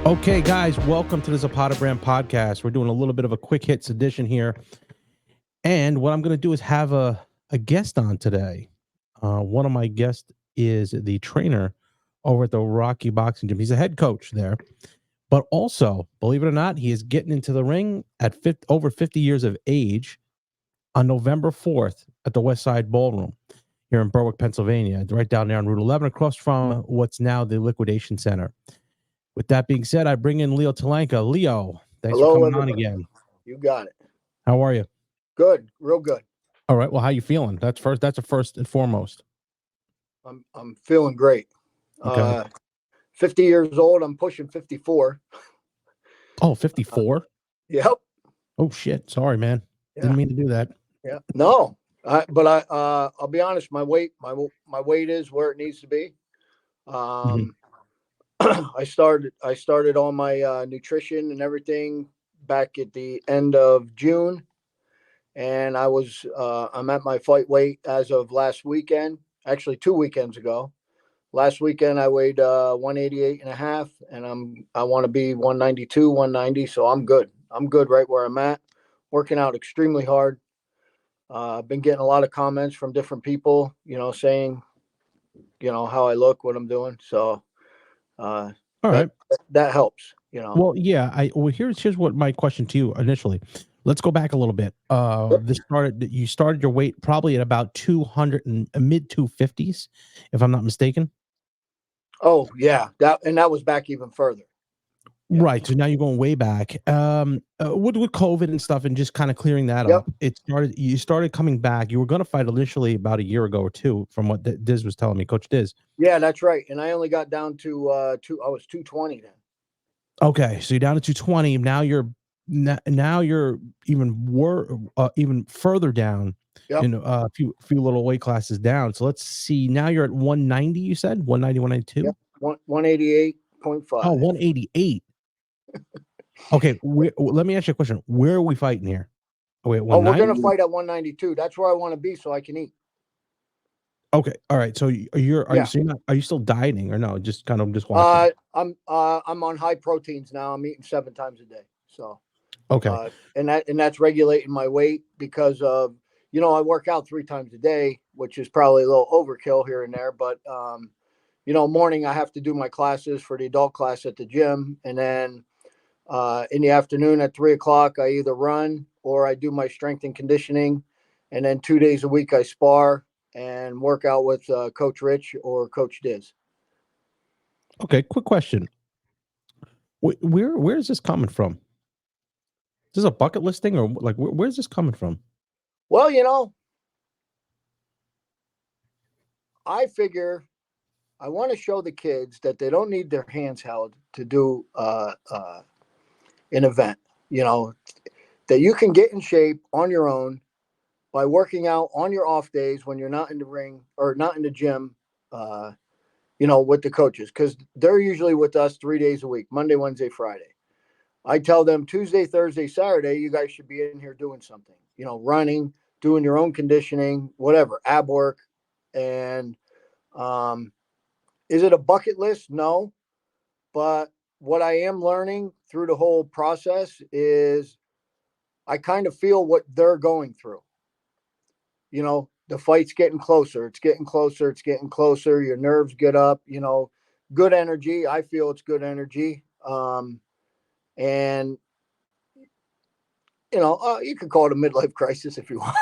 Okay, guys, welcome to the Zapata brand podcast. We're doing a little bit of a quick hits edition here. And what I'm going to do is have a guest on today. One of my guests is the trainer over at the Rocky Boxing Gym. He's a head coach there. But also, believe it or not, he is getting into the ring at over 50 years of age on November 4th at the West Side Ballroom here in Berwick, Pennsylvania, right down there on Route 11, across from what's now the Liquidation Center. With that being said, I bring in Leo Talanca. Leo, thanks for Hello, coming on everybody. again. You got it. How are you? Good, real good. All right. Well, how you feeling? That's a first and foremost. I'm feeling great. Okay. 50 years old. I'm pushing 54. Oh, 54? Yep. Oh shit. Sorry, man. Yeah. Didn't mean to do that. Yeah. No. I'll be honest. My weight is where it needs to be. I started on my nutrition and everything back at the end of June, and I'm at my fight weight as of last weekend. Actually, 2 weekends ago. Last weekend I weighed 188 and a half, and I want to be 192, 190. So I'm good. I'm good right where I'm at. Working out extremely hard. I've been getting a lot of comments from different people, saying, how I look, what I'm doing. So All right. that helps, Well, yeah. Here's what my question to you initially. Let's go back a little bit. You started your weight probably at about 200 and mid 250s, if I'm not mistaken. Oh yeah, that was back even further. Yeah. Right. So now you're going way back. With COVID and stuff, and just kind of clearing that up. You started coming back. You were going to fight initially about a year ago or two, from what Diz was telling me, Coach Diz. Yeah, that's right. And I only got down to I was 220 then. Okay, so you're down to 220. Now you're even further down. Yep. A few little weight classes down. So let's see. Now you're at 190. You said 190, 192. Yep. 188.5. Oh, 188. Okay, let me ask you a question. Where are we fighting here? We're going to fight at 192. That's where I want to be so I can eat. Okay, all right. So are you still dieting or no? Just watching. I'm on high proteins now. I'm eating 7 times a day. So okay, and that's regulating my weight because of I work out 3 times a day, which is probably a little overkill here and there. But morning I have to do my classes for the adult class at the gym, and then in the afternoon at 3:00 I either run or I do my strength and conditioning, and then 2 days a week I spar and work out with Coach Rich or Coach Diz. Okay, quick question. Where is this coming from? Is this a bucket list thing, or like where's this coming from? Well, I figure I want to show the kids that they don't need their hands held to do an event, that you can get in shape on your own by working out on your off days when you're not in the ring or not in the gym, with the coaches, because they're usually with us 3 days a week, Monday, Wednesday, Friday. I tell them Tuesday, Thursday, Saturday, you guys should be in here doing something, running, doing your own conditioning, whatever, ab work. And is it a bucket list? No. But what I am learning through the whole process is I kind of feel what they're going through. The fight's getting closer. It's getting closer. It's getting closer. Your nerves get up, good energy. I feel it's good energy. And, you could call it a midlife crisis if you want.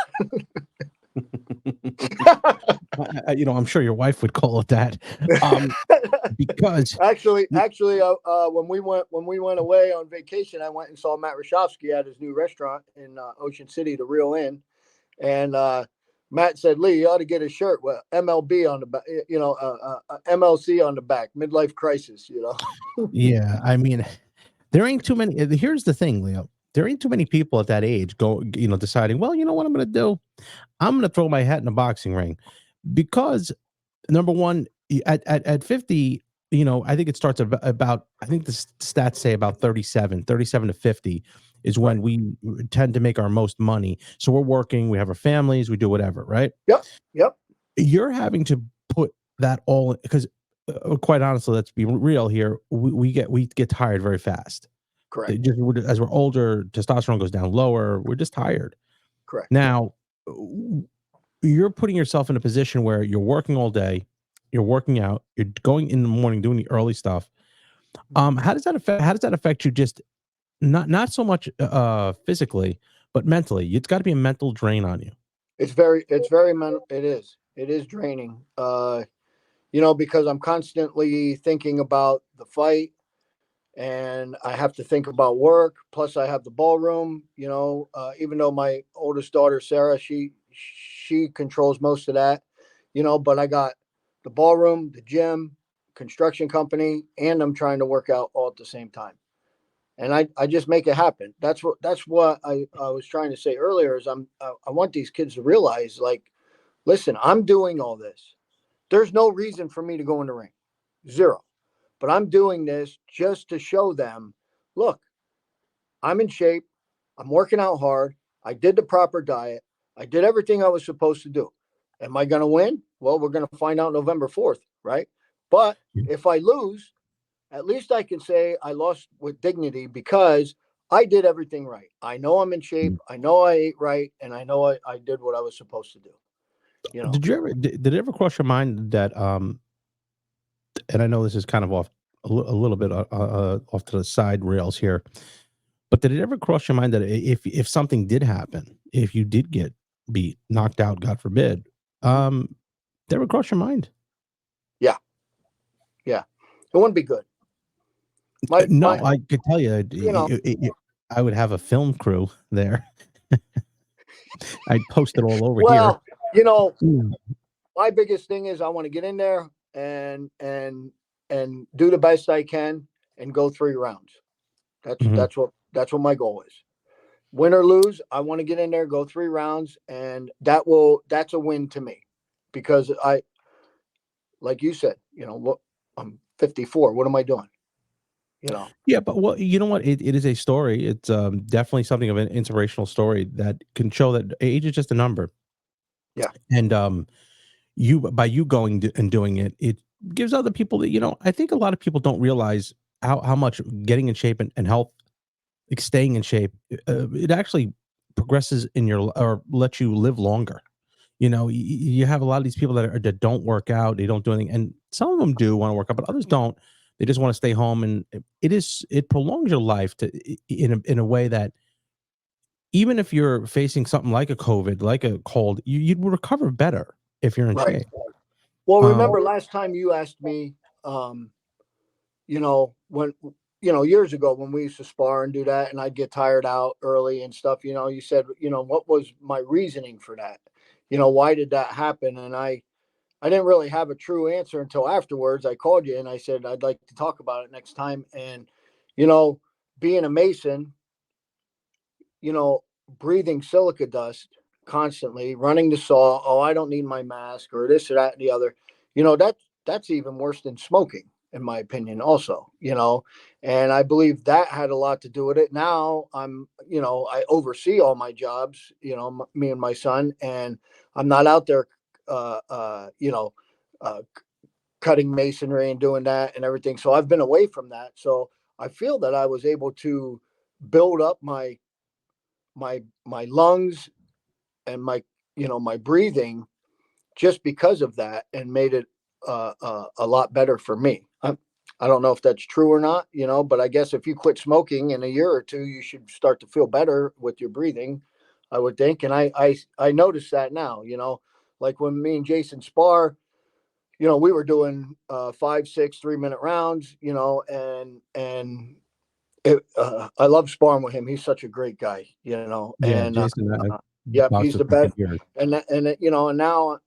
I'm sure your wife would call it that. Because actually, when we went away on vacation, I went and saw Matt Rashofsky at his new restaurant in Ocean City, the Real Inn, and Matt said, "Lee, you ought to get a shirt with MLB on the back, MLC on the back, midlife crisis." Yeah, I mean, there ain't too many. Here's the thing, Leo. There ain't too many people at that age deciding, well, you know what I'm going to do? I'm going to throw my hat in a boxing ring, because number one, at 50, I think it starts about, I think the stats say about 37 to 50 is when we tend to make our most money. So we're working, we have our families, we do whatever, right? Yep. You're having to put that all, because quite honestly, let's be real here. We get tired very fast. Correct. As we're older, testosterone goes down lower. We're just tired. Correct. Now, you're putting yourself in a position where you're working all day, you're working out, you're going in the morning doing the early stuff. How does that affect you? Just not so much physically, but mentally. It's got to be a mental drain on you. It is draining. Because I'm constantly thinking about the fight, and I have to think about work. Plus, I have the ballroom. Even though my oldest daughter Sarah, she controls most of that. But I got the ballroom, the gym, construction company, and I'm trying to work out all at the same time. And I just make it happen. That's what I was trying to say earlier. Is I want these kids to realize, like, listen, I'm doing all this. There's no reason for me to go in the ring, zero. But I'm doing this just to show them, look, I'm in shape. I'm working out hard. I did the proper diet. I did everything I was supposed to do. Am I going to win? Well, we're going to find out November 4th, right? But if I lose, at least I can say I lost with dignity because I did everything right. I know I'm in shape. I know I ate right. And I know I did what I was supposed to do. You know, Did it ever cross your mind that and I know this is kind of off a little bit off to the side rails here, but did it ever cross your mind that if something did happen, if you did get beat, knocked out, God forbid, did it ever cross your mind? yeah, yeah. It wouldn't be good. My, No, I could tell you, you know, I would have a film crew there. I'd post it all over here. well, you know, Mm, my biggest thing is I want to get in there and do the best I can and go 3 rounds. That's mhm. that's what that's what my goal is. Win or lose, I want to get in there, go 3 rounds, and that's a win to me. Because like you said, what, I'm 54. What am I doing? You know. Yeah, but well, you know what? It is a story. It's definitely something of an inspirational story that can show that age is just a number. Yeah. And you by you going and doing it, it gives other people that I think a lot of people don't realize how much getting in shape and health, like staying in shape, it actually progresses in your or lets you live longer. You have a lot of these people that don't work out, they don't do anything, and some of them do want to work out, but others don't. They just want to stay home, and it prolongs your life in a way that even if you're facing something like a COVID, like a cold, you'd recover better if you're in Right. shape. Well, Um, remember last time you asked me, um, when years ago when we used to spar and do that, and I'd get tired out early and stuff. You said, what was my reasoning for that? Why did that happen? And I didn't really have a true answer until afterwards. I called you and I said I'd like to talk about it next time. And you know, being a mason, you know, breathing silica dust constantly, running the saw. Oh, I don't need my mask or this or that and the other. That's even worse than smoking, in my opinion, also, and I believe that had a lot to do with it. Now I oversee all my jobs, me and my son, and I'm not out there, uh, uh, you know, uh, cutting masonry and doing that and everything. So I've been away from that. So I feel that I was able to build up my lungs and my breathing just because of that, and made it a lot better for me. I don't know if that's true or not, but I guess if you quit smoking in a year or two, you should start to feel better with your breathing, I would think. And I noticed that now, like when me and Jason spar, we were doing 5, 6 3-minute rounds, and I love sparring with him. He's such a great guy, yeah, and Jason, yep, boxed he's with the him for best. years. And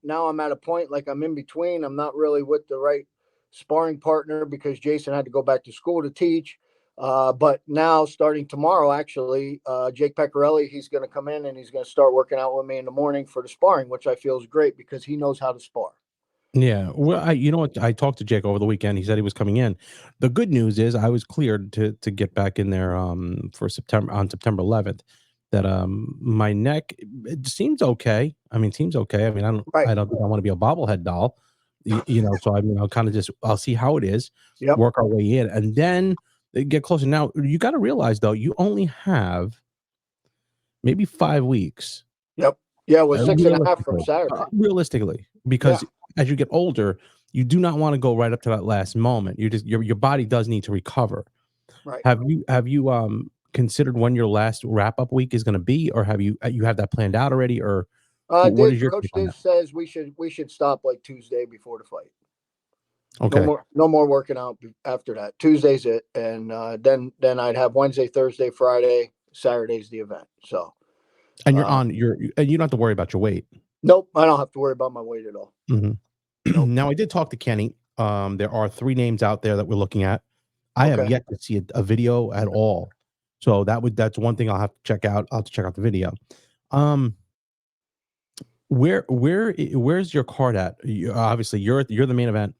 now I'm at a point, like, I'm in between. I'm not really with the right sparring partner because Jason had to go back to school to teach. But now, starting tomorrow, actually, Jake Pecorelli, he's going to come in and he's going to start working out with me in the morning for the sparring, which I feel is great because he knows how to spar. Yeah, well, you know what? I talked to Jake over the weekend. He said he was coming in. The good news is I was cleared to get back in there for September on September 11th. That my neck, it seems okay. I mean, seems okay. I mean, Right. I don't think I want to be a bobblehead doll. So I mean, I'll see how it is, Yep. work our way in, and then get closer. Now you got to realize though, you only have maybe 5 weeks, Yep. Yeah, it was 6.5 from realistically, Saturday. Yeah. because as you get older, you do not want to go right up to that last moment. You just your body does need to recover. Right. Have you considered when your last wrap up week is going to be, or you have that planned out already, or what is your take Coach on that? Diz says we should stop like Tuesday before the fight. Okay, No more working out after that. Tuesday's it, and then I'd have Wednesday, Thursday, Friday, Saturday's the event. So and uh, and you don't have to worry about your weight. nope, I don't have to worry about my weight at all. Mhm. Nope. Now I did talk to Kenny. There are 3 names out there that we're looking at. I have Okay. yet to see a video at all. So that's one thing I'll have to check out. I'll have to check out the video. Um, where's your card at? Obviously, you're the main event.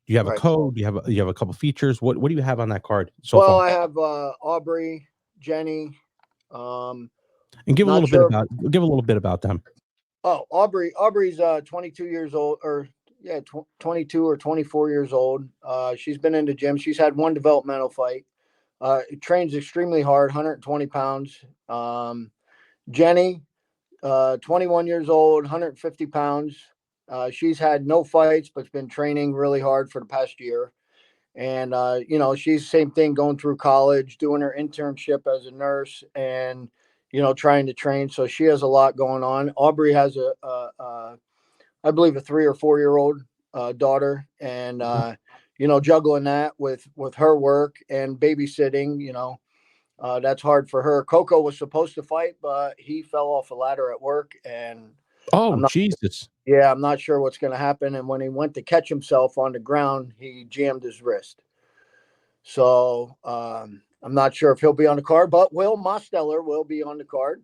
Do you have a Right. code? Do you have a couple features? What do you have on that card so Well, far? I have Aubrey, Jenny. Um, And give a not little bit sure. about them. Oh, Aubrey's 22 years old, or yeah, 22 or 24 years old. She's been in the gym. She's had one developmental fight. Trains extremely hard, 120 pounds. Jenny, 21 years old, 150 pounds. She's had no fights, but's been training really hard for the past year. And she's same thing, going through college, doing her internship as a nurse, and trying to train. So she has a lot going on. Aubrey has I believe, a 3 or 4 year old daughter, and Mhm. juggling that with her work and babysitting. That's hard for her. Coco was supposed to fight, but he fell off a ladder at work, and Oh, I'm not. Jesus. Yeah, I'm not sure what's going to happen. And when he went to catch himself on the ground, he jammed his wrist. So I'm not sure if he'll be on the card, but Will Mosteller will be on the card.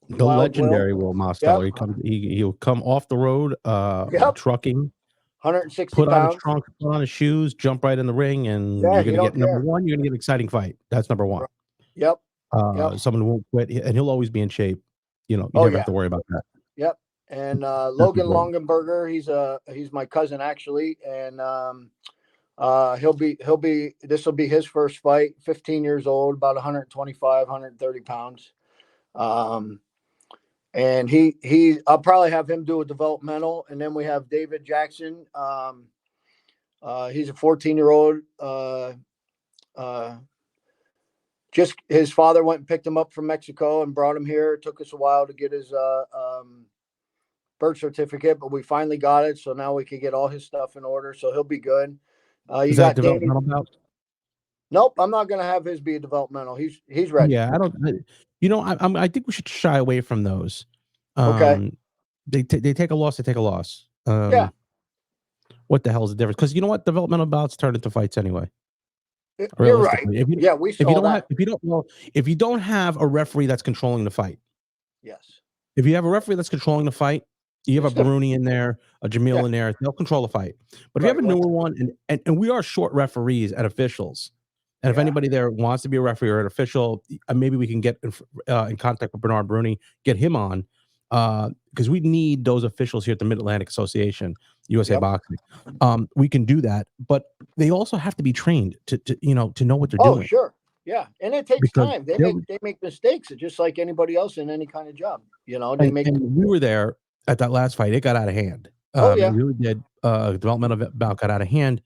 The Wild Will. legendary Will Yep. Mosteller. He'll come off the road, Yep. trucking, 160 put on his pounds. trunks, put on his shoes, jump right in the ring, and Yeah, you're he gonna don't get number care. one. You're gonna get an exciting fight. That's number one. Yep. Yep. Someone who won't quit, and he'll always be in shape. You Oh never have yeah. to worry about that. Yep. And That's Logan important. Longenberger, he's my cousin actually, and he'll be this will be his first fight. 15 years old, about 125, 130 pounds. Um, and I'll probably have him do a developmental, and then we have David Jackson. He's a 14-year-old. Uh, just his father went and picked him up from Mexico and brought him here. It took us a while to get his birth certificate, but we finally got it. So now we can get all his stuff in order. So he'll be good. You Is that a got Danny. developmental bout? Nope, I'm not gonna have his be a developmental. He's ready. Yeah, I don't. I think we should shy away from those. Okay. Um, they take a loss. They take a loss. Yeah, What the hell is the difference? Because you know what, developmental bouts turn into fights anyway. you're right. Realistically, Yeah, we saw that. if you don't have a referee that's controlling the fight, Yes, if you have a referee that's controlling the fight, you have a it's different. Bruni in there, a Jamil Yeah, in there, they'll control the fight. But if you have right. a Well, newer one, and we are short referees and officials, and if yeah, anybody there wants to be a referee or an official, maybe we can get in contact with Bernard Bruni, get him on, because we need those officials here at the Mid Atlantic Association, USA yep. Boxing. We can do that, but they also have to be trained to know what they're Oh, doing, sure. Yeah, and it takes because time. They they're make mistakes, just like anybody else in any kind of job. They make. and we were there at that last fight. It got out of hand. Oh It yeah. really did. Developmental bout got out of hand.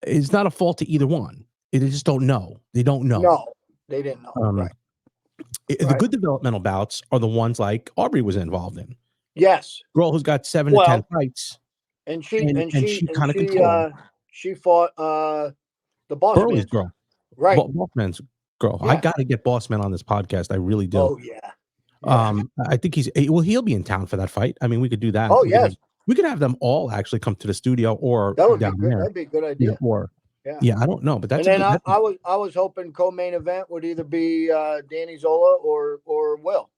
It's not a fault to either one. They just don't know. They don't know. No, they didn't know. Um, Right. the Right. good developmental bouts are the ones like Aubrey was involved in. Yes. Girl who's got 7 to 10 Well, fights, and she and and she she and kind of she controlled she fought the boss Burley's man. girl, Right. Bossman's girl. I Yeah. got to get Bossman on this podcast. I really do. Oh yeah. Yeah. I think he'll be in town for that fight. I mean, we could do that. Oh yes. We could have them all actually come to the studio or That would be down good. there. That'd be a good idea. Or Yeah. yeah, I don't know, but And that's a then good. I was hoping co-main event would either be Danny Zola or Will.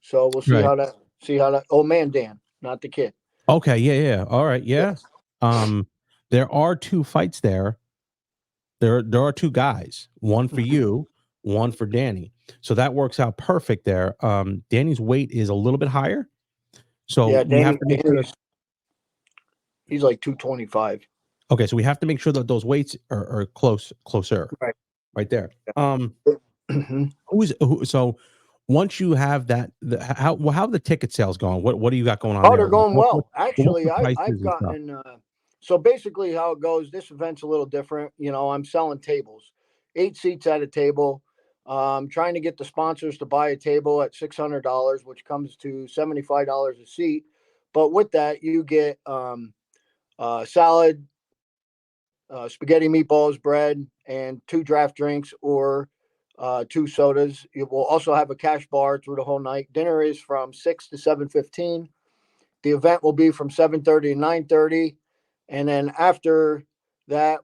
So we'll see Right. how that. Oh man, Dan, not the kid. Okay. Yeah. Yeah. All right. Yeah. Yes. Um, there are 2 fights there. There are 2 guys. One for Mhm. you, one for Danny. So that works out perfect there. Danny's weight is a little bit higher, so Yeah, we have to make sure that Danny's He's like 225. Okay, so we have to make sure that those weights are closer, Right. right there. Hmm. So once you have that, how the ticket sales going? What do you got going on Oh, they're there? Like, going well. what's Actually, the I've prices and stuff? gotten so basically how it goes, this event's a little different. I'm selling tables, 8 seats at a table. Trying to get the sponsors to buy a table at $600, which comes to $75 a seat. But with that, you get salad, spaghetti, meatballs, bread, and 2 draft drinks or 2 sodas. You will also have a cash bar through the whole night. Dinner is from 6 to 7:15. The event will be from 7:30 to 9:30, and then after that,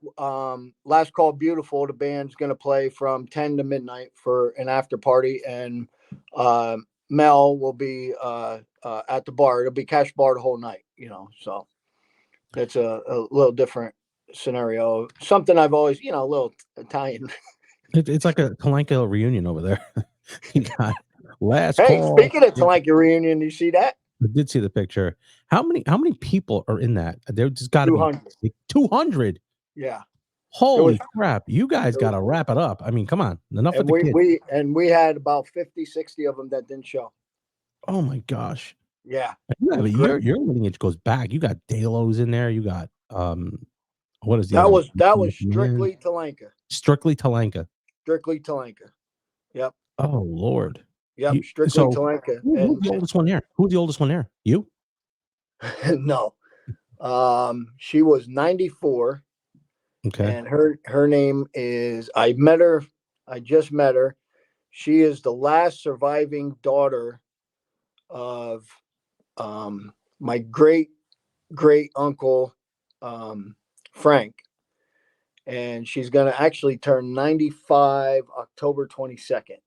Last Call Beautiful, the band's going to play from 10 to midnight for an after party, and uh, Mel will be at the bar. It'll be cash bar the whole night. So that's a little different scenario. Something I've always, a little Italian. It's like a Talanca reunion over there. You got last Hey, call. speaking of Talanka reunion, you see that? I did see the picture. How many people are in that? There just got to be 200. 200. Yeah. It was, Holy crap! You guys it got was to wrap it up. I mean, come on, enough with and the kids. we had about 50, 60 of them that didn't show. Oh my gosh. Yeah. You It have was great. your lineage goes back. You got Delos in there. You got what is the That other was that one? was strictly Talanka. Strictly Talanka. Strictly Talanka. Yep. Oh Lord. Yep. Strictly So Talanka. who's the oldest one there? Who's the oldest one there? You? No. She was 94, Okay. and her name is, I met her. I just met her. She is the last surviving daughter of my great great uncle, um, Frank, and she's going to actually turn 95 October 22nd.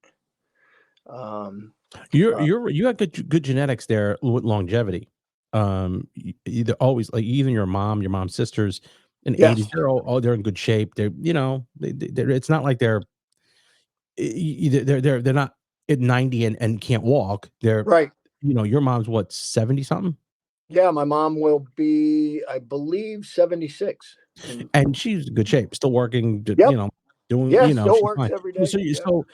Um, uh, You got good genetics there with longevity. Either always like even your mom's sisters in the 80s, yes, they're in good shape. They're it's not like they're not at 90 and can't walk. right. Your mom's what, 70 something? Yeah, my mom will be, I believe, 76. And And she's in good shape, still working, yep, doing, yeah, still she's works fine. every day. Yeah, So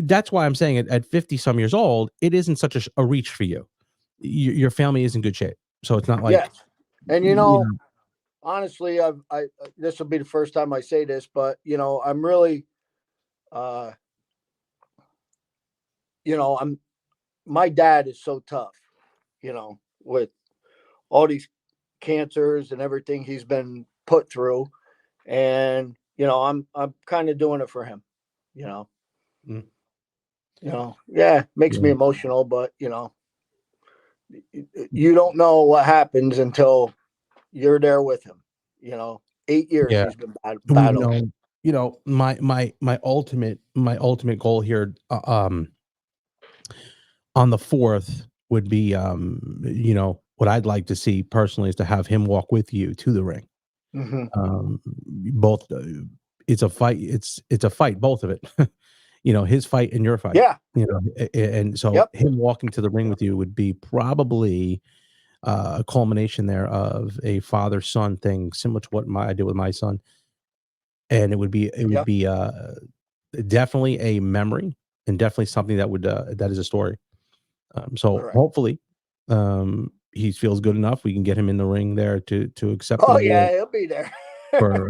that's why I'm saying at 50 some years old, it isn't such a reach for you. Your family is in good shape. So it's not like, yes. And you know, honestly, I this will be the first time I say this, but I'm really, uh, I'm my dad is so tough, with all these cancers and everything he's been put through, and I'm kind of doing it for him. You know, mm, yeah, makes me yeah. emotional, but you don't know what happens until you're there with him. 8 years Yeah. he's been We've battling. known, my ultimate goal here, on the 4th would be, what I'd like to see personally is to have him walk with you to the ring. Hmm. Both, it's a fight. It's a fight, both of it. His fight and your fight. Yeah. And so Yep. him walking to the ring with you would be probably a culmination there of a father son thing, similar to what I did with my son. And Yep. definitely a memory and definitely something that is a story. So Correct. hopefully, he feels good enough. We can get him in the ring there to accept the Oh award yeah, he'll be there. for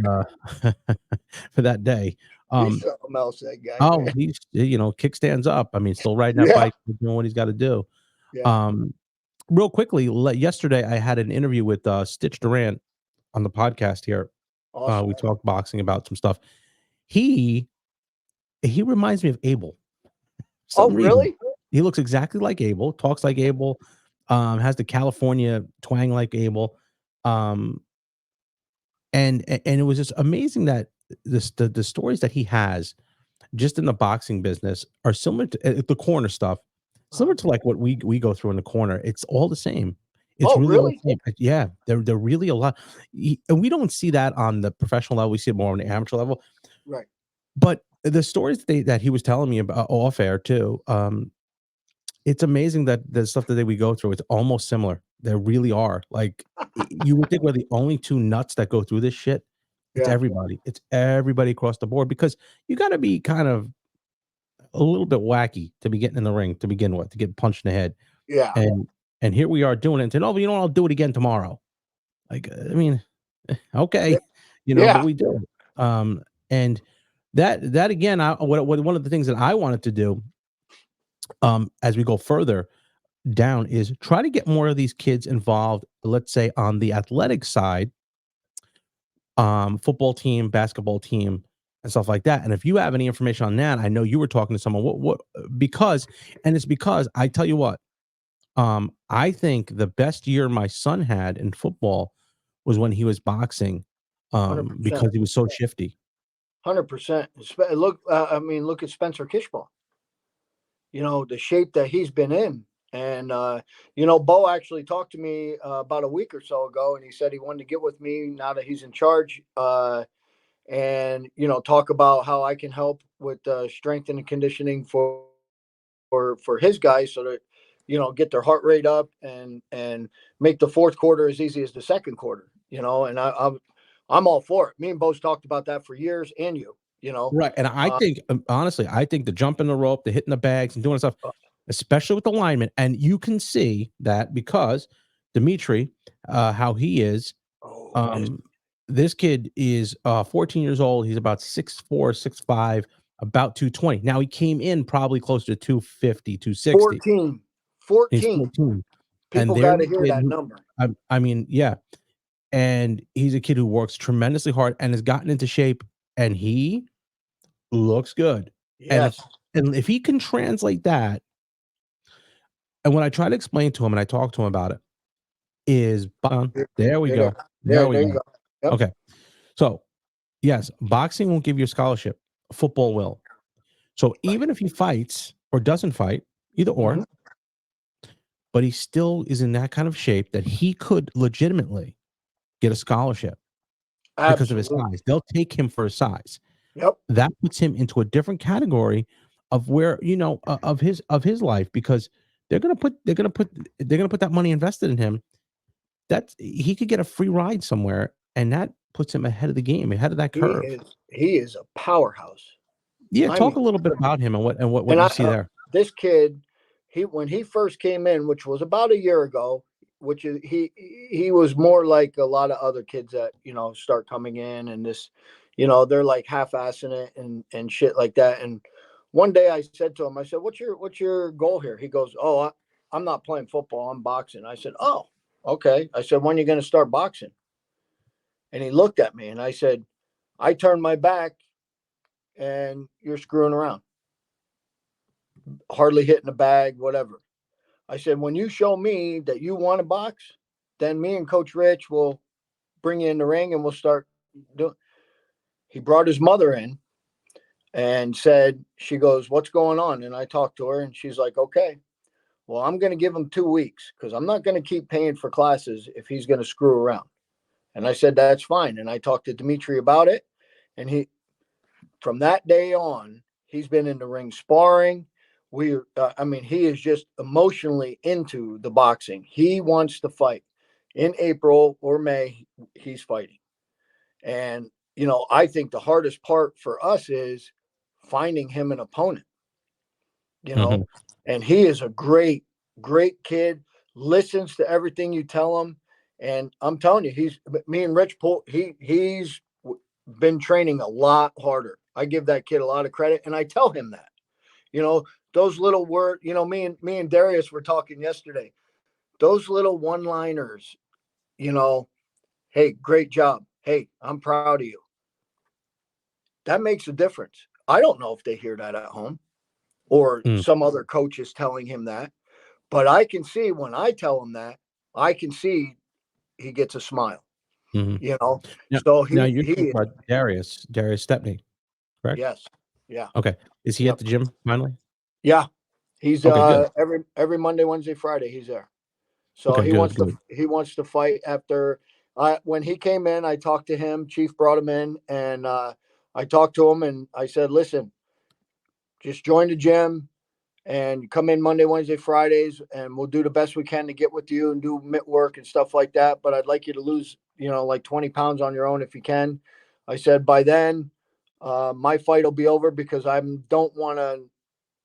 for that day. He's Um, something else, that guy, oh, man. he's kickstands up. I mean, still riding that Yeah. bike, doing what he's got to do. Yeah. Um, real quickly, yesterday I had an interview with Stitch Durant on the podcast here. Awesome. We talked boxing about some stuff. He he reminds me of Abel. For Oh some reason, really? he looks exactly like Abel, talks like Abel, has the California twang like Abel. Um, and it was just amazing that the stories that he has just in the boxing business are similar to the corner stuff, Uh-huh. similar to like what we go through in the corner. It's all the same. It's Oh really all really? the same. Yeah, they're really a lot, and we don't see that on the professional level. We see it more on the amateur level. Right. But the stories that he was telling me about off air too, it's amazing that the stuff that we go through, it's almost similar. There really are. Like, you would think we're the only two nuts that go through this shit. It's Yeah. everybody. It's everybody across the board because you got to be kind of a little bit wacky to be getting in the ring to begin with, to get punched in the head. Yeah. And here we are doing it and saying, "Oh, you know what? I'll do it again tomorrow." Like, I mean, Yeah. okay, but Yeah. we do it. And that again, what one of the things that I wanted to do, as we go further down, is try to get more of these kids involved. Let's say on the athletic side, football team, basketball team, and stuff like that. And if you have any information on that, I know you were talking to someone. What because, and it's because I tell you what, I think the best year my son had in football was when he was boxing, 100%. because he was so shifty. 100%. Look, I mean, look at Spencer Kishball. The shape that he's been in. And, Bo actually talked to me about a week or so ago, and he said he wanted to get with me now that he's in charge, and, talk about how I can help with strength and conditioning for his guys so that, get their heart rate up and make the fourth quarter as easy as the second quarter, and I'm all for it. Me and Bo's talked about that for years, and you know, Right, and I uh, think, honestly, I think the jumping the rope, the hitting the bags, and doing stuff, especially with the linemen, and you can see that because Dimitri, how he is, oh, um, this kid is 14 years old. He's about 6'4", 6'5", about 220. Now he came in probably closer to 250, 260. 14, He's 14. 14, and People got there's to a hear kid that who, number. I mean, yeah, and he's a kid who works tremendously hard and has gotten into shape, and he looks good. And Yes. if he can translate that, and when I try to explain to him and I talk to him about it, is there we There, go. There there, we there you go. go. Yep. Okay. So, yes, boxing won't give you a scholarship. Football will. So even if he fights or doesn't fight, either or, Mhm. but he still is in that kind of shape that he could legitimately get a scholarship because of his Absolutely. size. They'll take him for his size. Yep. That puts him into a different category of where, of his life, because they're gonna put that money invested in him. That's he could get a free ride somewhere, and that puts him ahead of the game, ahead of that He curve. is he is a powerhouse. Yeah, I talk mean, a little bit about him and what and you see there. this kid, he when he first came in, which was about a year ago, which is he was more like a lot of other kids that start coming in, and this, they're like half-assing it and shit like that. And one day I said to him, I said, "What's your goal here?" He goes, "Oh, I'm not playing football. I'm boxing." I said, "Oh, okay." I said, "When are you going to start boxing?" And he looked at me, and I said, "I turned my back, and you're screwing around, hardly hitting the bag, whatever." I said, "When you show me that you want to box, then me and Coach Rich will bring you in the ring and we'll start doing." He brought his mother in and said, she goes, "What's going on?" And I talked to her, and she's like, "Okay, well, I'm going to give him 2 weeks because I'm not going to keep paying for classes if he's going to screw around." And I said, "That's fine." And I talked to Dimitri about it. And from that day on, he's been in the ring sparring. I mean, he is just emotionally into the boxing. He wants to fight. In April or May, he's fighting. And, I think the hardest part for us is finding him an opponent, you know, Mhm, and he is a great, great kid, listens to everything you tell him. And I'm telling you, me and Rich Poole, he's been training a lot harder. I give that kid a lot of credit, and I tell him that. You know, those little words, me and Darius were talking yesterday. Those little one-liners, you know, "Hey, great job. Hey, I'm proud of you." That makes a difference. I don't know if they hear that at home or mm, some other coach is telling him that, but I can see when I tell him that, I can see he gets a smile, mhm. you know. Now So now he you're talking he about Darius Stepney, correct? yes. Yeah. Okay. Is he at Yep. the gym finally? Yeah. He's Okay, good. every Monday, Wednesday, Friday he's there. So Okay, good, good. he wants to fight after when he came in, I talked to him, Chief brought him in, and I talked to him and I said, "Listen, just join the gym and come in Monday, Wednesday, Fridays, and we'll do the best we can to get with you and do mitt work and stuff like that. But I'd like you to lose, like 20 pounds on your own if you can. I said by then, my fight will be over because I don't want to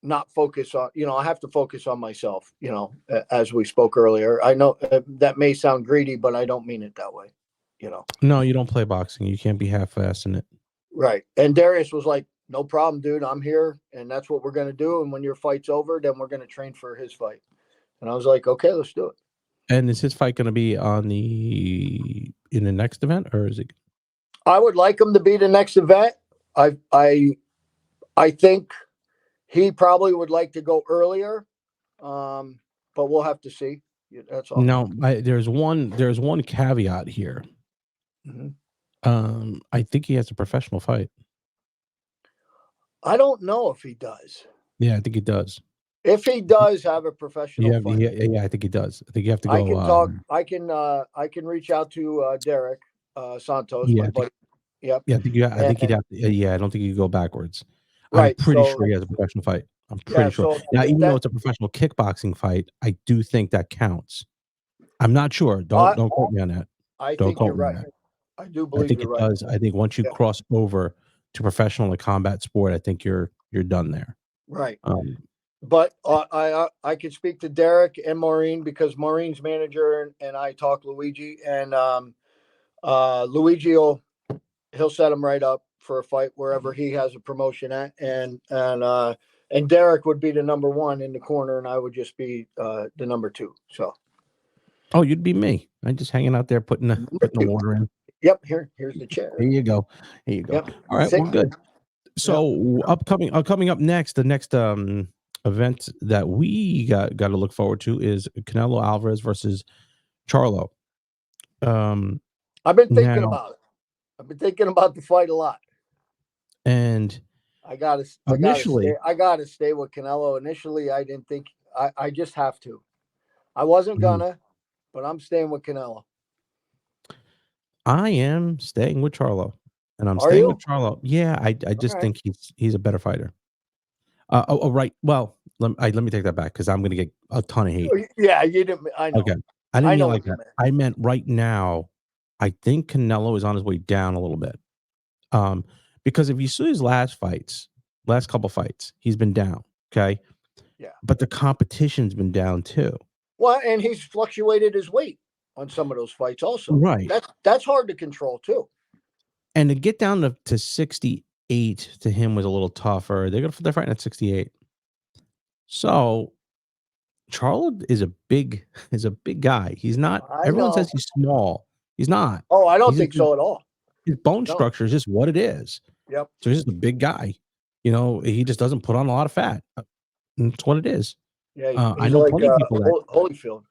not focus on, I have to focus on myself, as we spoke earlier. I know that may sound greedy, but I don't mean it that way. No, you don't play boxing. You can't be half-assed in it. Right. And Darius was like, no problem, dude. I'm here. And that's what we're going to do. And when your fight's over, then we're going to train for his fight. And I was like, okay, let's do it. And is his fight going to be in the next event, or is it? I would like him to be the next event. I think he probably would like to go earlier. But we'll have to see. That's all. No, there's one caveat here. Mm-hmm. I think he has a professional fight. I don't know if he does. Yeah, I think he does. If he does have a professional fight, yeah, I think he does. I think you have to go. I can talk. I can reach out to Derek Santos, my buddy. Yep. Yeah, I think he'd have to. Yeah, I don't think you could go backwards. Right. I'm pretty sure he has a professional fight. I'm pretty sure. Now, even though it's a professional kickboxing fight, I do think that counts. I'm not sure. Don't quote me on that. I think you're right. I do believe you're right. Does. I think once you cross over to professional and combat sport, I think you're done there. Right. But I could speak to Derek and Maureen because Maureen's manager and I talk Luigi, and Luigi he'll set him right up for a fight wherever he has a promotion at, and Derek would be the number one in the corner, and I would just be the number two. So. Oh, you'd be me. I'm just hanging out there putting the water in. Yep. Here's the chair. Here you go. Yep. All right. Well, good. So coming up next, the next event that we got to look forward to is Canelo Alvarez versus Charlo. I've been thinking about it. I've been thinking about the fight a lot. And I gotta stay with Canelo. Initially, I didn't think I just have to. I wasn't gonna, but I'm staying with Canelo. I am staying with Charlo, and I'm staying with Charlo. Yeah, I just think he's a better fighter. Right. Well, let me take that back because I'm going to get a ton of hate. Yeah, you didn't. I know. Okay, I didn't mean like that. I meant right now. I think Canelo is on his way down a little bit. Because if you see his last couple fights, he's been down. Okay. Yeah. But the competition's been down too. Well, and he's fluctuated his weight on some of those fights also. Right. That's hard to control too. And to get down to 68 to him was a little tougher. They're fighting at 68. So Charlo is a big guy. He's not. Everyone says he's small. He's not. Oh, I don't think so at all. His bone structure is just what it is. Yep. So he's just a big guy. He just doesn't put on a lot of fat. That's what it is. Yeah, I know plenty of people that Holyfield.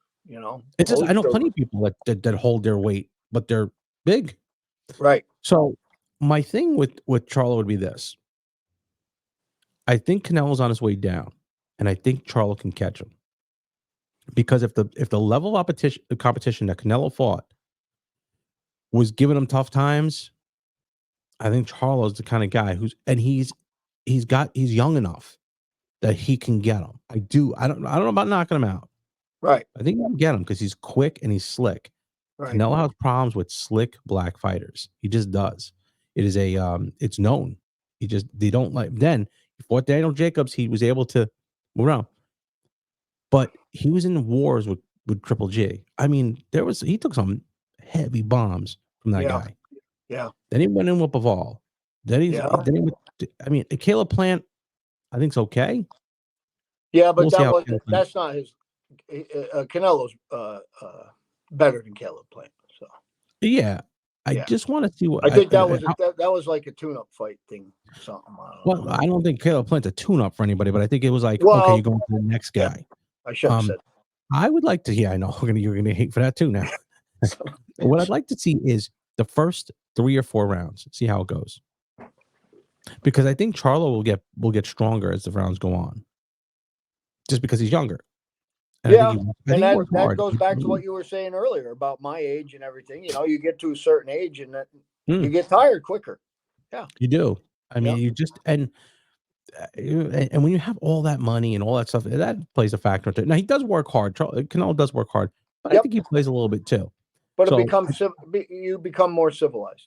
It's just I know plenty of people that hold their weight, but they're big. Right. So my thing with Charlo would be this. I think Canelo's on his way down, and I think Charlo can catch him. Because if the level of competition that Canelo fought was giving him tough times, I think Charlo's the kind of guy he's young enough that he can get him. I don't know about knocking him out. Right. I think you can get him because he's quick and he's slick. Right. Canelo has problems with slick black fighters. He just does. It is it's known. They don't like. Then he fought Daniel Jacobs. He was able to move around, but he was in wars with Triple G. I mean, he took some heavy bombs from that guy. Yeah. Then he went in with Bivol. Caleb Plant, I think it's okay. Yeah, but that's not his. Canelo's better than Caleb Plant. So yeah, I just want to see what I think that was like a tune-up fight thing. Something. I don't think Caleb Plant's a tune-up for anybody, but I think it was like okay, you're going to the next guy. I should have said. I would like to. Yeah, I know you're gonna hate for that too now. What I'd like to see is the first 3 or 4 rounds. See how it goes. Because I think Charlo will get stronger as the rounds go on. Just because he's younger. And that goes back to what you were saying earlier about my age and everything. You get to a certain age and you get tired quicker. Yeah, you do. I mean, you just and when you have all that money and all that stuff, that plays a factor too. Now he does work hard. Canelo does work hard, but I Yep. think he plays a little bit too. But it So becomes you become more civilized.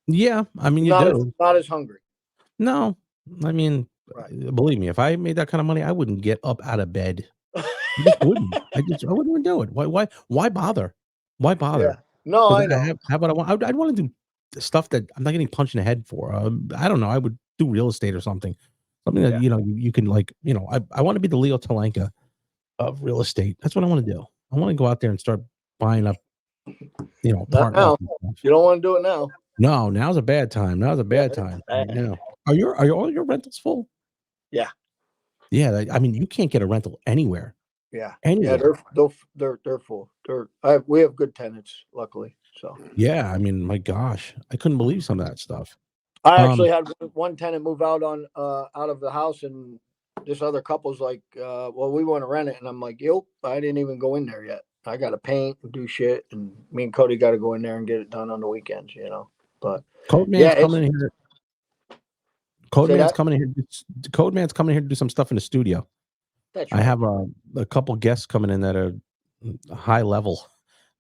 yeah, I mean you do. Not as hungry. No, I mean, Right. believe me, if I made that kind of money, I wouldn't get up out of bed. I just wouldn't. I wouldn't even do it. Why bother? Why Yeah. bother? No, Because I know. I have what I want. I'd want to do stuff that I'm not getting punched in the head for. I don't know. I would do real estate or something. Something that Yeah. you can like. I want to be the Leo Talanca of real estate. That's what I want to do. I want to go out there and start buying up, Not apartments now. and stuff. You don't want to do it now. No, now's a bad time. Now's a Yeah. bad time right now. Are all your rentals full? Yeah. Yeah, I mean, you can't get a rental anywhere. Yeah. Yeah. Anywhere. They're full. We have good tenants, luckily. So Yeah, I mean, my gosh, I couldn't believe some of that stuff. I Um, actually had one tenant move out of the house, and this other couple's like, well, we want to rent it, and I'm like, yep, I didn't even go in there yet. I got to paint and do shit, and me and Cody got to go in there and get it done on the weekends, But Code yeah, Man's it's coming in here. Code say Man's that. coming in here. Code Man's coming in here to do some stuff in the studio. That's I right. have a couple guests coming in that are high level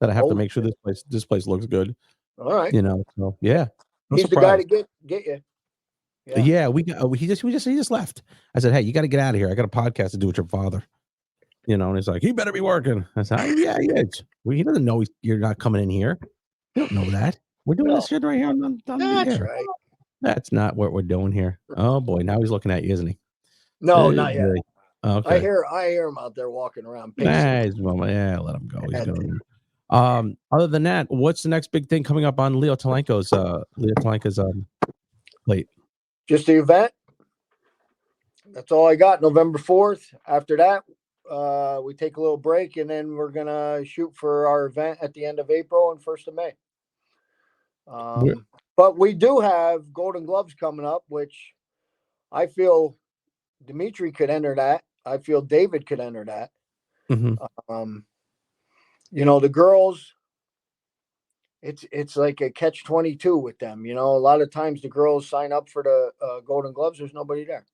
that I have to Oh, make sure this place looks good. all right. So yeah, no He's the guy surprise. to get you. Yeah. Yeah, he just left. I said, hey, you got to get out of here. I got a podcast to do with your father. And he's like, he better be working. I said, yeah, he is. Well, he doesn't know you're not coming in here. You don't know that. We're doing No, this shit right here on the that's air. right. That's not what we're doing here. Oh boy, now he's looking at you, isn't he? No, Eh, not yet. boy. Okay. I hear him out there walking around pacing. Nah, yeah, let him go. He's going. Other than that, what's the next big thing coming up on Leo Talenka's plate? Just the event. That's all I got. November 4th. After that, we take a little break, and then we're gonna shoot for our event at the end of April and 1st of May. Where- But we do have Golden Gloves coming up, which I feel Dimitri could enter that. I feel David could enter that. Mhm. Um, the girls, it's like a catch-22 with them. A lot of times the girls sign up for the Golden Gloves. There's nobody there.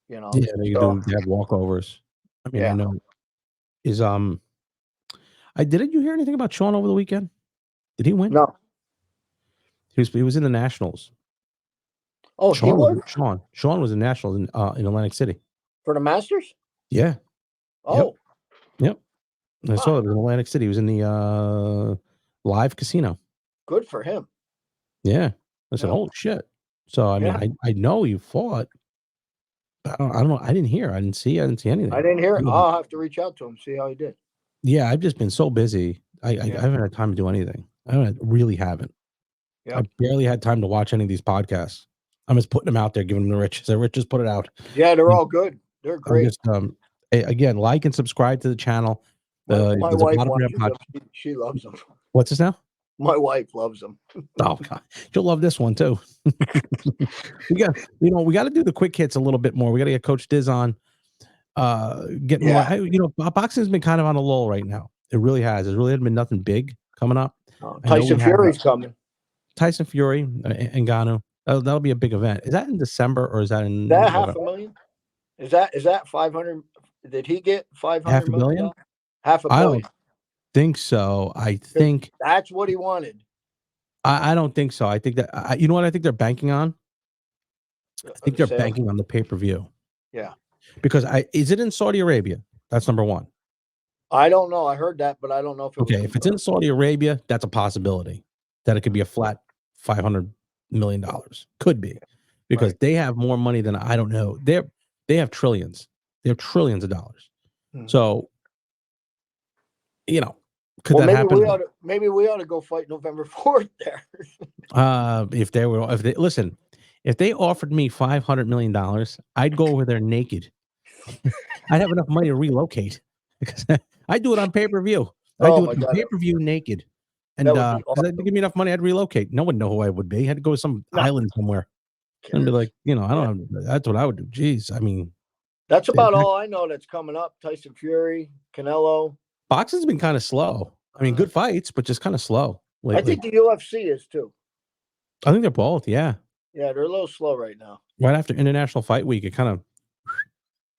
Yeah, So they have walkovers. I mean, I yeah, know. Is I didn't you hear anything about Sean over the weekend? Did he win? no. He was in the Nationals. Oh, he was Sean was in Nationals in Atlantic City. for the Masters. Yeah. Oh, Yep. I saw wow, it in Atlantic City. He was in the live casino. good for him. Yeah. I said, Yeah, "Holy shit!" So I mean, yeah. I know he fought. I don't know. I didn't hear. I didn't see I anything. didn't hear it. I'll have to reach out to him, see how he did. Yeah, I've just been so busy. I Yeah, haven't had time to do anything. Really haven't. I yep. barely had time to watch any of these podcasts. I'm just putting them out there, giving them to Rich. So Rich just put it out. Yeah, they're all good. They're I'm great. just again, like and subscribe to the channel. My The wife Zapata Brand watches them. podcast. She loves them. What's this now? My wife loves them. Oh God, you'll love this one too. We got to do the quick hits a little bit more. We got to get Coach Diz on. Get more. Yeah. Boxing's been kind of on a lull right now. It really has. There's really been nothing big coming up. I know we Tyson have Fury's coming. Tyson Fury and Ngannou. That'll be a big event. Is that in December or is that in That November? 500,000. Is that 500? Did he get 500 Half a million? billion? Half a I billion. don't think so. I think That's what he wanted. I don't think so. I think that you know what I think they're banking on. I think they're Sales. banking on the pay per view. Yeah. Because is it in Saudi Arabia? That's number one. I don't know. I heard that, but I don't know if it was Okay, if it's in Saudi Arabia, that's a possibility that it could be a flat $500 million. Could be because Right. they have more money than I don't know. They have trillions. They have trillions of dollars. Hmm. So, could that happen? Maybe we ought to go fight November 4th there. If they offered me $500 million, I'd go over there naked. I'd have enough money to relocate because I do it on pay per view. I Oh do it my on God, pay per view naked, and that would be because awesome. they'd give me enough money, I'd relocate. No one know who I would be. I had to go to some island somewhere and be like, I don't know. That's what I would do. Jeez, I mean, That's about all I know that's coming up. Tyson Fury, Canelo. boxing's been kind of slow. I mean, good fights, but just kind of slow lately. I think the UFC is too. I think they're both. Yeah. Yeah, they're a little slow right now. right after International Fight Week, it kind of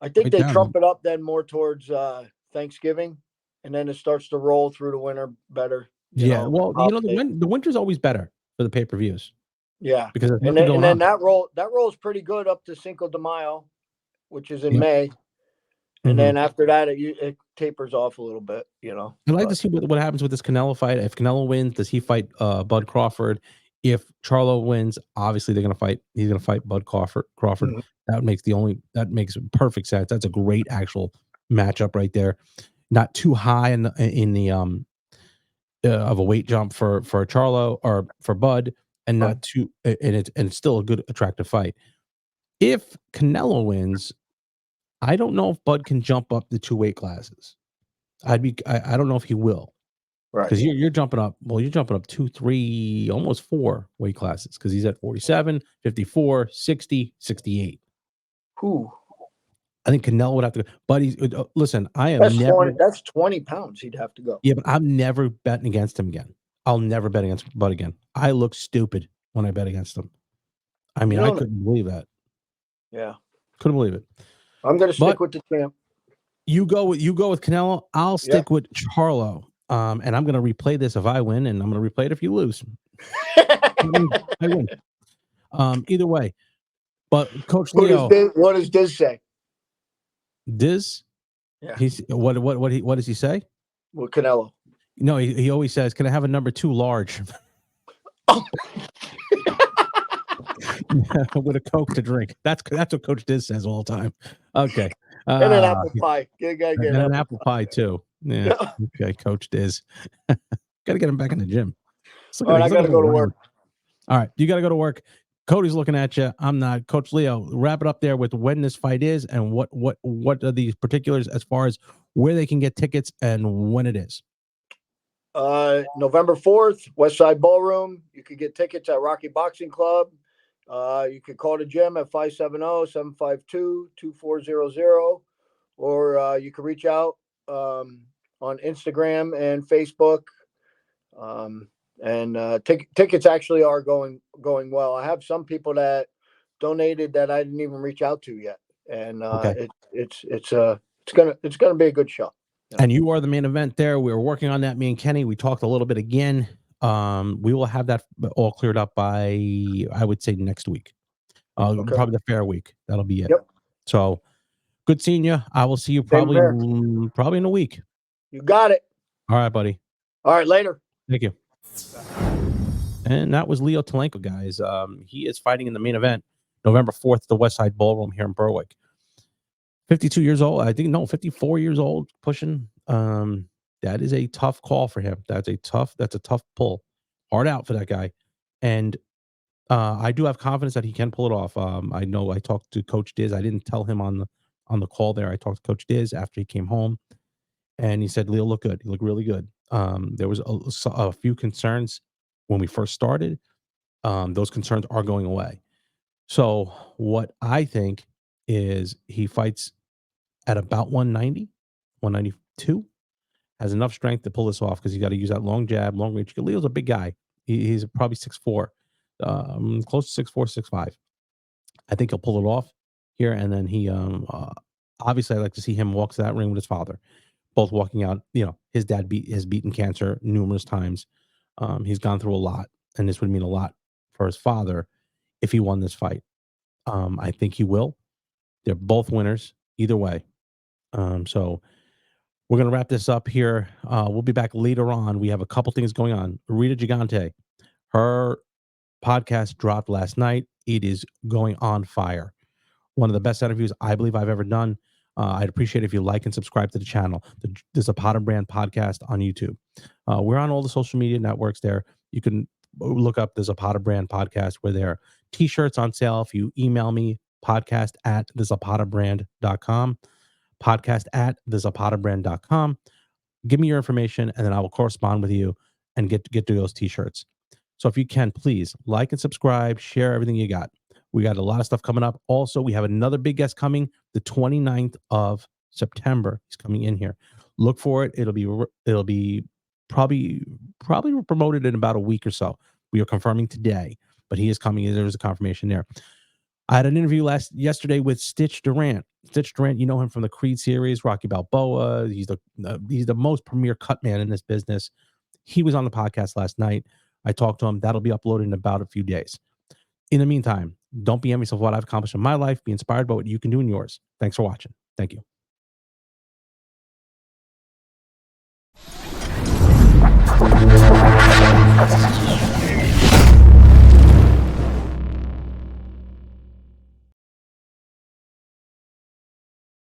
I think right they down. trump it up then more towards Thanksgiving, and then it starts to roll through the winter better. Yeah, well, Holiday. the winter's always better for the pay-per-views Yeah, because there's and nothing then going on. that rolls pretty good up to Cinco de Mayo, which is in Yep. May, and Mhm. then after that it tapers off a little bit. I'd like to But see what happens with this Canelo fight. If Canelo wins, does he fight Bud Crawford? If Charlo wins, obviously they're gonna fight. He's gonna fight Bud Crawford. Crawford. Mhm. That makes perfect sense. That's a great actual matchup right there. Not too high in the of a weight jump for Charlo or for Bud, and Right. not too and it's still a good attractive fight. If Canelo wins, I don't know if Bud can jump up the two weight classes. I don't know if he will. Right. Because you're jumping up, well, you're jumping up 2, 3, almost 4 weight classes because he's at 47, 54, 60, 68. Who? I think Canelo would have to go, but he's listen, I am That's never 20. That's 20 pounds. He'd have to go. yeah, but I'm never betting against him again. I'll never bet against Bud again. I look stupid when I bet against him. I mean, You I know. couldn't believe that. Yeah. Couldn't believe it. I'm gonna But stick with the champ. you go with Canelo. I'll Yeah. stick with Charlo. And I'm gonna replay this if I win, and I'm gonna replay it if you lose. I mean, I win. Either way. But Coach Leo, What does Diz say? Diz, Yeah. he's what does he say? With Canelo. No, he always says, "Can I have a number 2 large Oh, with a Coke to drink?" That's what Coach Diz says all the time. Okay, and an apple pie. You gotta get and an an apple apple pie. pie too. Yeah. Yeah. Okay, Coach Diz. Got to get him back in the gym. All right, I He's looking gotta for go to round. work. All right, you got to go to work. Cody's looking at you. I'm not. Coach Leo, wrap it up there with when this fight is and what are these particulars as far as where they can get tickets and when it is. November 4th, West Side Ballroom. You could get tickets at Rocky Boxing Club. You could call the gym at 570-752-2400, or you can reach out on Instagram and Facebook. Um, and tickets actually are going well. I have some people that donated that I didn't even reach out to yet, and Okay. it's gonna be a good show. And you are the main event there. We were working on that. Me and Kenny, we talked a little bit again. We will have that all cleared up by, I would say, next week. Okay. Probably the fair week. That'll be it. Yep. So good seeing you. I will see you Same here. probably in a week. You got it. All right, buddy. All right. Later. Thank you. And that was Leo Talanca, guys. He is fighting in the main event November 4th, the West Side Ballroom here in Berwick. 52 years old. I think, no, 54 years old, pushing. That is a tough call for him. That's a tough pull. Hard out for that guy. And I do have confidence that he can pull it off. I know I talked to Coach Diz. I didn't tell him on the call there. I talked to Coach Diz after he came home, and he said Leo looked good. He looked really good. There was a few concerns when we first started. Those concerns are going away. So what I think is he fights at about 190, 192, has enough strength to pull this off because you got to use that long jab, long reach. Leo's a big guy. He's probably 6'4", close to 6'4", 6'5". I think he'll pull it off here. And then obviously I'd like to see him walk to that ring with his father, both walking out. His dad has beaten cancer numerous times. He's gone through a lot, and this would mean a lot for his father if he won this fight. I think he will. They're both winners either way. So we're going to wrap this up here. We'll be back later on. We have a couple things going on. Rita Gigante, her podcast dropped last night. It is going on fire. One of the best interviews I believe I've ever done. I'd appreciate it if you like and subscribe to the channel. There's a Zapata Brand podcast on YouTube. We're on all the social media networks there. You can look up the Zapata Brand podcast. We're there. T-shirts on sale. If you email me, podcast@thezapatabrand.com, podcast@thezapatabrand.com. Give me your information, and then I will correspond with you and get to those T-shirts. So if you can, please like and subscribe, share everything you got. We got a lot of stuff coming up. Also, we have another big guest coming the 29th of September. He's coming in here. Look for it. It'll be probably promoted in about a week or so. We are confirming today, but he is coming. There's a confirmation there. I had an interview yesterday with Stitch Durant. Stitch Durant, you know him from the Creed series, Rocky Balboa. He's the most premier cut man in this business. He was on the podcast last night. I talked to him. That'll be uploaded in about a few days. In the meantime, don't be envious of what I've accomplished in my life. Be inspired by what you can do in yours. Thanks for watching. Thank you.